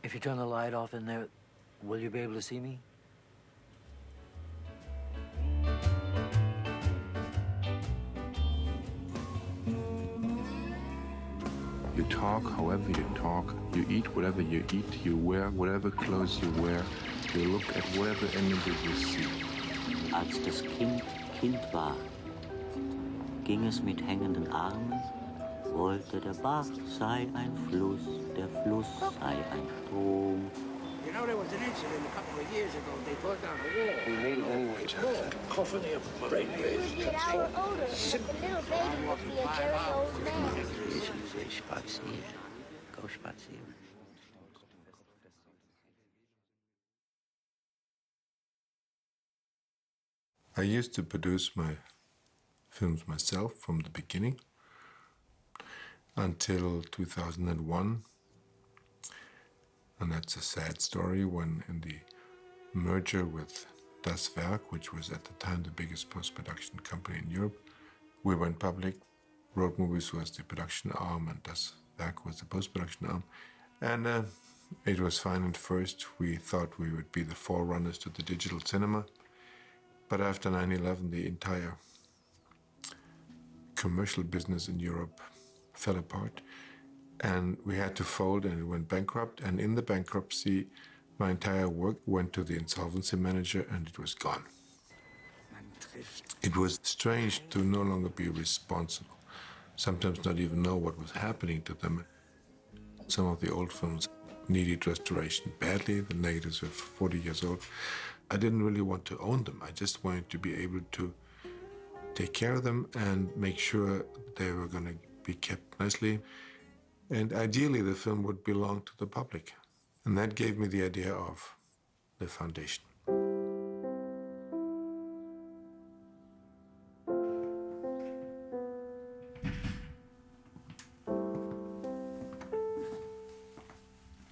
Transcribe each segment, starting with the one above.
If you turn the light off in there, will you be able to see me? You talk however you talk, you eat whatever you eat, you wear whatever clothes you wear, you look at whatever images you see. Als das Kind Kind war, ging es mit hängenden Armen, wollte der Bach sei ein Fluss, der Fluss sei ein Strom. You know, there was an incident a couple of years ago. They brought down a wall. We made it anyway, Jack. Coughing here for brain waves. An hour older, the little baby would be a very old man. Go spazieren. I used to produce my films myself from the beginning until 2001. And that's a sad story when in the merger with Das Werk, which was at the time the biggest post-production company in Europe, we went public. Road Movies was the production arm and Das Werk was the post-production arm. And it was fine at first. We thought we would be the forerunners to the digital cinema. But after 9/11, the entire commercial business in Europe fell apart. And we had to fold and it went bankrupt. And in the bankruptcy, my entire work went to the insolvency manager and it was gone. It was strange to no longer be responsible, sometimes not even know what was happening to them. Some of the old films needed restoration badly. The negatives were 40 years old. I didn't really want to own them. I just wanted to be able to take care of them and make sure they were going to be kept nicely. And ideally, the film would belong to the public. And that gave me the idea of the foundation.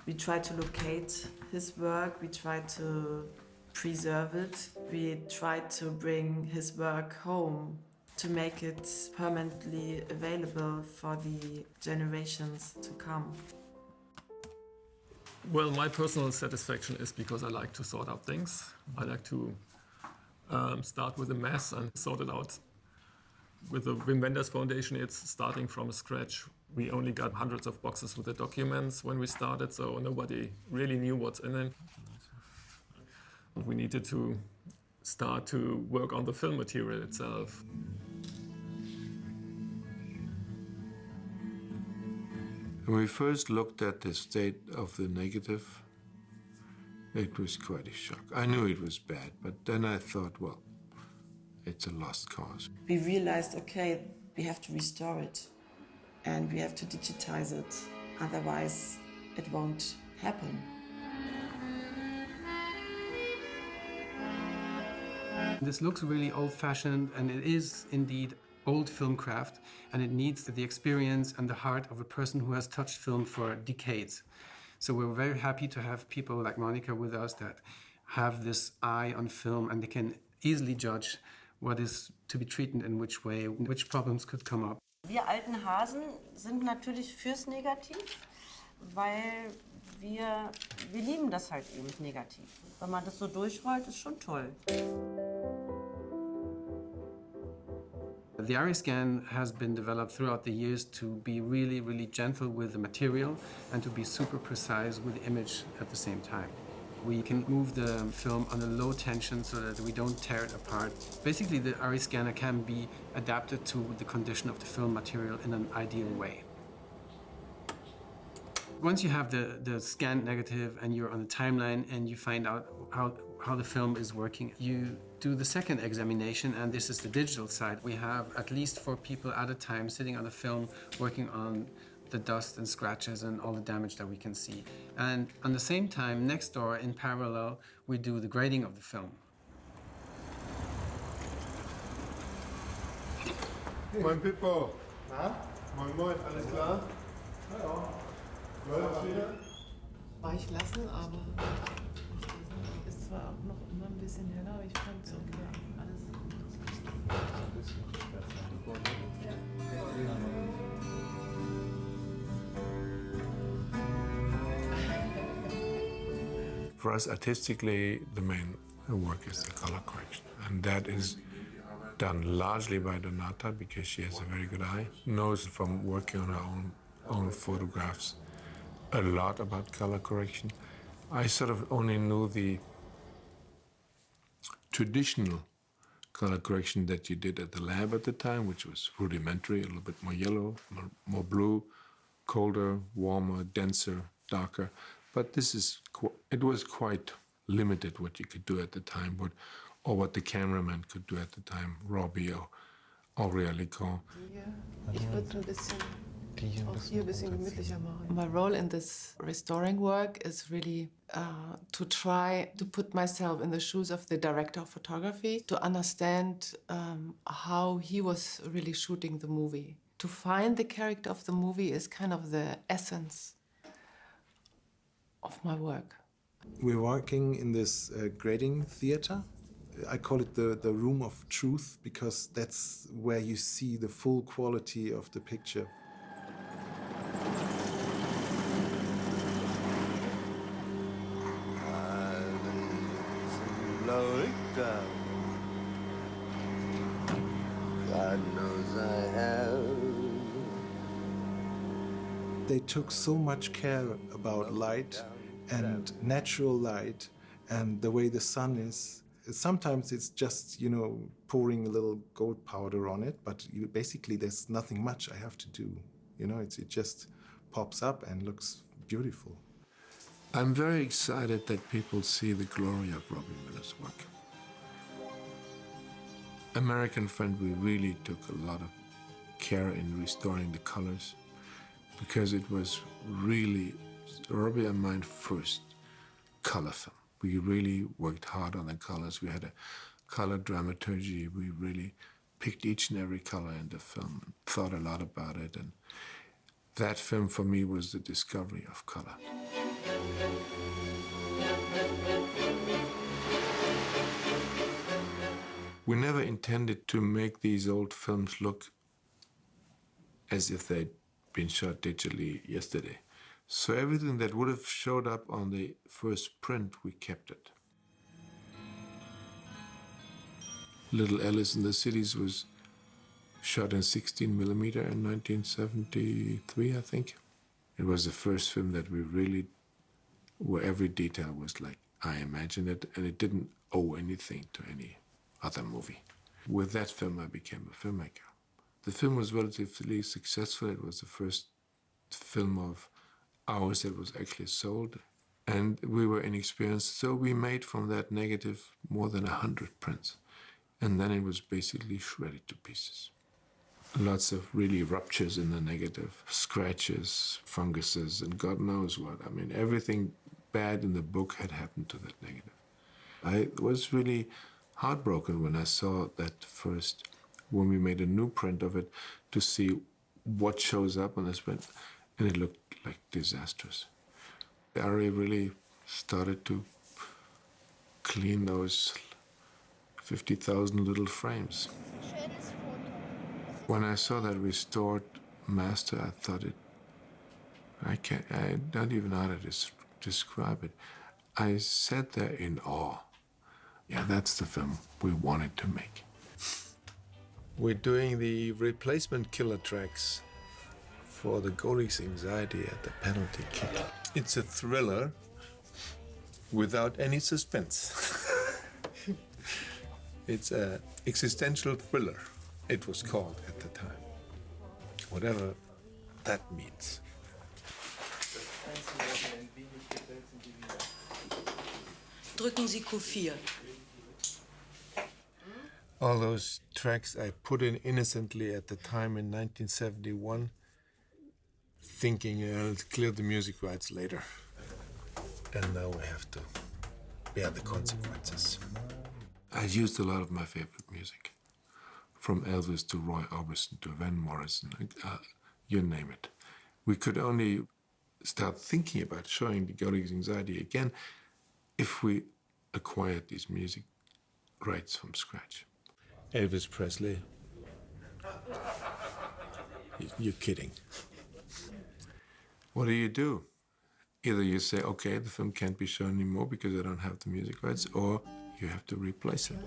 We try to locate his work, we try to preserve it, we try to bring his work home to make it permanently available for the generations to come. Well, my personal satisfaction is because I like to sort out things. I like to start with a mess and sort it out. With the Wenders Foundation, it's starting from scratch. We only got hundreds of boxes with the documents when we started, so nobody really knew what's in it. We needed to start to work on the film material itself. When we first looked at the state of the negative, it was quite a shock. I knew it was bad, but then I thought, well, it's a lost cause. We realized, okay, we have to restore it and we have to digitize it, otherwise it won't happen. This looks really old-fashioned, and it is indeed old film craft, and it needs the experience and the heart of a person who has touched film for decades. So we're very happy to have people like Monica with us that have this eye on film, and they can easily judge what is to be treated in which way, which problems could come up. Wir alten Hasen sind natürlich fürs Negativ, weil wir lieben das halt eben negativ. Wenn man das so durchrollt, ist schon toll. The Ariscan has been developed throughout the years to be really, really gentle with the material and to be super precise with the image at the same time. We can move the film on a low tension so that we don't tear it apart. Basically, the Ariscanner can be adapted to the condition of the film material in an ideal way. Once you have the scanned negative and you're on the timeline and you find out how the film is working, you do the second examination, and this is the digital side. We have at least 4 people at a time sitting on the film working on the dust and scratches and all the damage that we can see. And at the same time, next door, in parallel, we do the grading of the film. Moin Pippo. Na? Moin moin, alles klar? Ja. Läuft wieder? War ich lassen, aber ist zwar auch noch immer ein bisschen heller, aber ich fand es okay. Alles For us, artistically, the main work is the color correction. And that is done largely by Donata because she has a very good eye, knows from working on her own photographs a lot about color correction. I sort of only knew the traditional color correction that you did at the lab at the time, which was rudimentary, a little bit more yellow, more blue, colder, warmer, denser, darker. But this is, it was quite limited what you could do at the time, or what the cameraman could do at the time, Robbie or Auréa Lecon. Ich würde ein bisschen auch hier ein bisschen gemütlicher machen. My role in this restoring work is really to try to put myself in the shoes of the director of photography, to understand how he was really shooting the movie. To find the character of the movie is kind of the essence of my work. We're working in this grading theater. I call it the room of truth because that's where you see the full quality of the picture. God knows I have. They took so much care about light and natural light and the way the sun is. Sometimes it's just, you know, pouring a little gold powder on it, but basically there's nothing much I have to do. You know, it just pops up and looks beautiful. I'm very excited that people see the glory of Robbie Miller's work. American Friend, we really took a lot of care in restoring the colors because it was really Robbie and mine first color film. We really worked hard on the colors. We had a color dramaturgy. We really picked each and every color in the film and thought a lot about it. And that film for me was the discovery of color. We never intended to make these old films look as if they'd been shot digitally yesterday. So everything that would have showed up on the first print, we kept it. Little Alice in the Cities was shot in 16 millimeter in 1973, I think. It was the first film that we really, where every detail was like, I imagined it, and it didn't owe anything to any other movie. With that film, I became a filmmaker. The film was relatively successful. It was the first film of ours that was actually sold. And we were inexperienced, so we made from that negative more than 100 prints. And then it was basically shredded to pieces. Lots of really ruptures in the negative, scratches, funguses, and God knows what. I mean, everything bad in the book had happened to that negative. I was really heartbroken when I saw that first, when we made a new print of it, to see what shows up on this print, and it looked like disastrous. Ari really started to clean those 50,000 little frames. When I saw that restored master, I thought I don't even know how to describe it. I sat there in awe. Yeah, that's the film we wanted to make. We're doing the replacement killer tracks for the Golig's Anxiety at the penalty kick. It's a thriller without any suspense. It's an existential thriller, it was called at the time. Whatever that means. Drücken Sie Q4. All those tracks I put in innocently at the time in 1971, thinking I'll clear the music rights later. And now we have to bear the consequences. I used a lot of my favorite music, from Elvis to Roy Orbison to Van Morrison, you name it. We could only start thinking about showing the Golig's Anxiety again if we acquired these music rights from scratch. Elvis Presley. You're kidding. What do? Either you say, okay, the film can't be shown anymore because I don't have the music rights, or you have to replace it.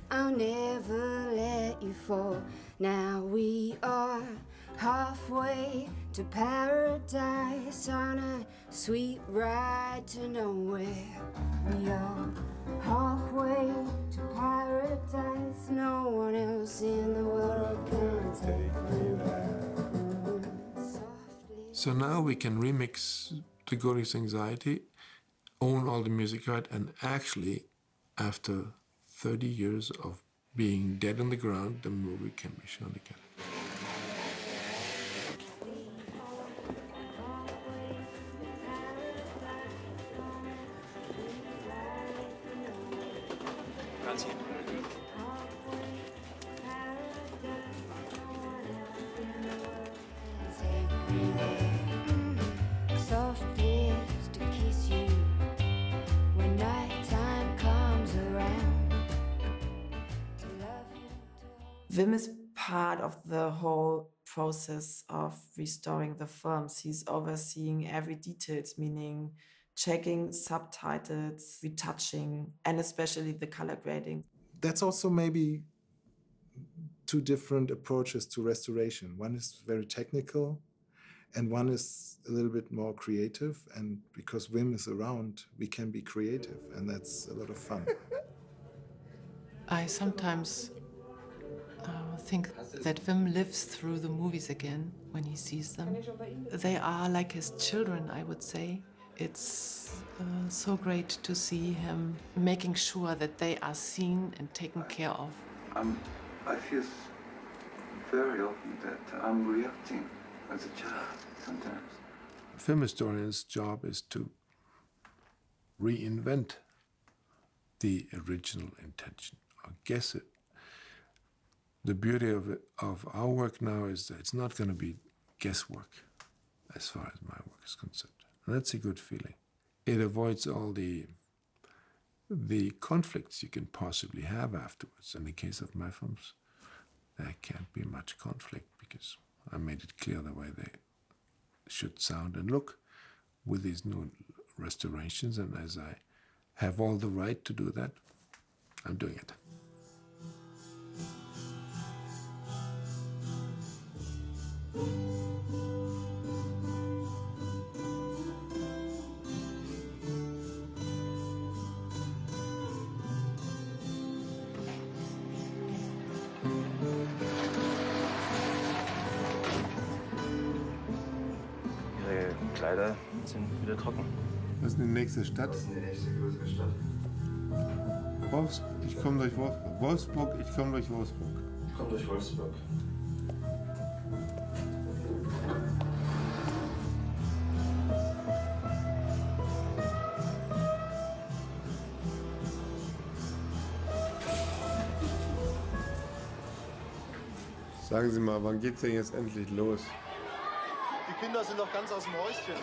I'll never let you fall. Now we are halfway to paradise on a sweet ride to nowhere. We are halfway to paradise. No one else in the world can take me there. So now we can remix The Gori's Anxiety, own all the music right, and actually, after 30 years of being dead on the ground, the movie can be shown again. Soft lips to kiss you when nighttime comes around. To love you. Wim is part of the whole process of restoring the films. He's overseeing every detail, meaning checking subtitles, retouching, and especially the color grading. That's also maybe two different approaches to restoration. One is very technical, and one is a little bit more creative. And because Wim is around, we can be creative, and that's a lot of fun. I sometimes think that Wim lives through the movies again when he sees them. They are like his children, I would say. It's so great to see him making sure that they are seen and taken care of. I feel very often that I'm reacting as a child sometimes. A film historian's job is to reinvent the original intention, or guess it. The beauty of our work now is that it's not going to be guesswork as far as my work is concerned. And that's a good feeling. It avoids all the conflicts you can possibly have afterwards. In the case of my films, there can't be much conflict because I made it clear the way they should sound and look with these new restorations. And as I have all the right to do that, I'm doing it. Ihre Kleider sind wieder trocken. Was ist die nächste Stadt? Das ist die nächste größere Stadt. Ich komme durch Wolfsburg. Wolfsburg, ich komme durch Wolfsburg. Ich komme durch Wolfsburg. Sagen Sie mal, wann geht's denn jetzt endlich los? Die Kinder sind doch ganz aus dem Häuschen.